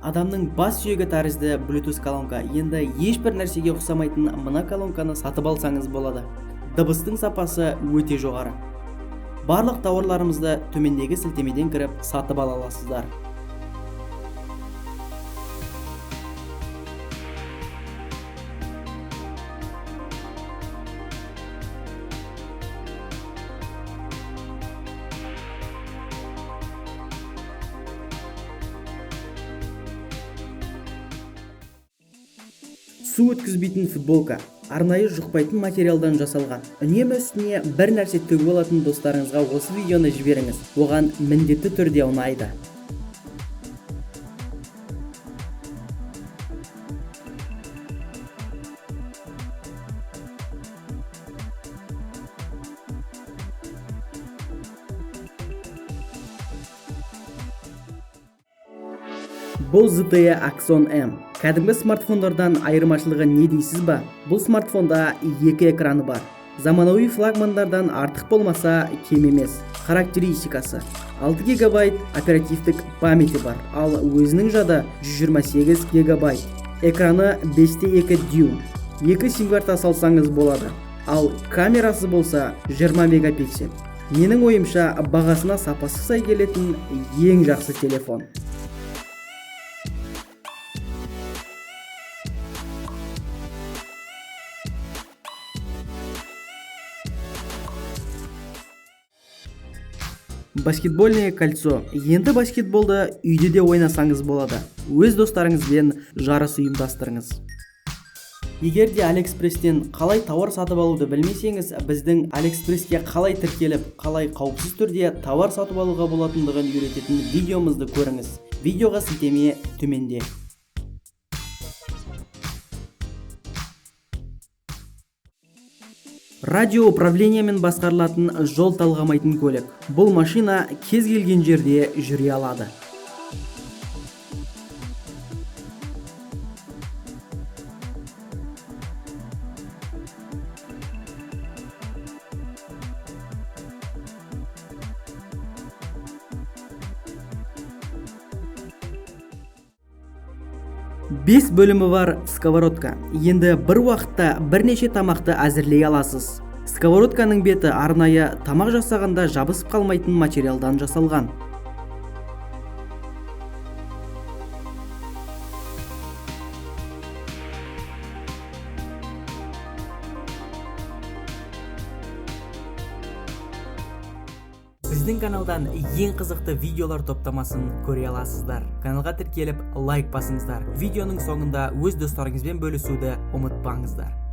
Адамның бас сүйегі тәрізді Bluetooth колонка. Енді ешбір нәрсеге ұқсамайтын мына колонканы сатып алсаңыз болады. Дыбыстың сапасы өте жоғары. Барлық тауарларымызды төмендегі сілтемеден кіріп сатып ала аласыздар. Су өткізбейтін футболка. Арнайы жұқпайтын материалдан жасалған. Үнемі үстіне бір нәрсе төгіп алатын достарыңызға осы видеоны жіберіңіз. Оған міндетті түрде ұнайды. Бұл ZTE Axon M. Кәдімгі смартфондардан айырмашылығы не дейсіз ба? Бұл смартфонда екі экраны бар. Заманауи флагмандардан артық болмаса кем емес. Характеристикасы: 6 гигабайт оперативтік памяти бар, ал өзінің жады 128 гигабайт. Экраны 5:2 дюйм. 2 сим-карта салсаңыз болады. Ал камерасы болса 20 мегапиксель. Менің ойымша бағасына сапасы сай келетін ең жақсы телефон. Баскетбольное кольцо. Енді баскетболды үйде де ойнасаңыз болады. Өз достарыңызбен жарыс ұйымдастырыңыз. Егер де AliExpress'тен қалай тауар сатып алуды білмесеңіз, біздің AliExpress'ке қалай тіркеліп, қалай қауіпсіз түрде тауар сатып алуға болатындығын үйрететін видеомызды көріңіз. Видеоға сілтеме төменде. Радио управлениямен басқарылатын жол талғамайтын көлік. Бұл машина кез келген жерде жүре алады. Бес бөлімі бар сковородка. Енді бір уақытта бірнеше тамақты әзірлей аласыз. Сковородканың беті арнайы тамақ жасағанда жабысып қалмайтын материалдан жасалған. Біздің каналдан ең қызықты видеолар топтамасын көре аласыздар. Каналға тіркеліп лайк басыңыздар. Видеоның соңында өз достарыңызбен бөлісуді ұмытпаңыздар.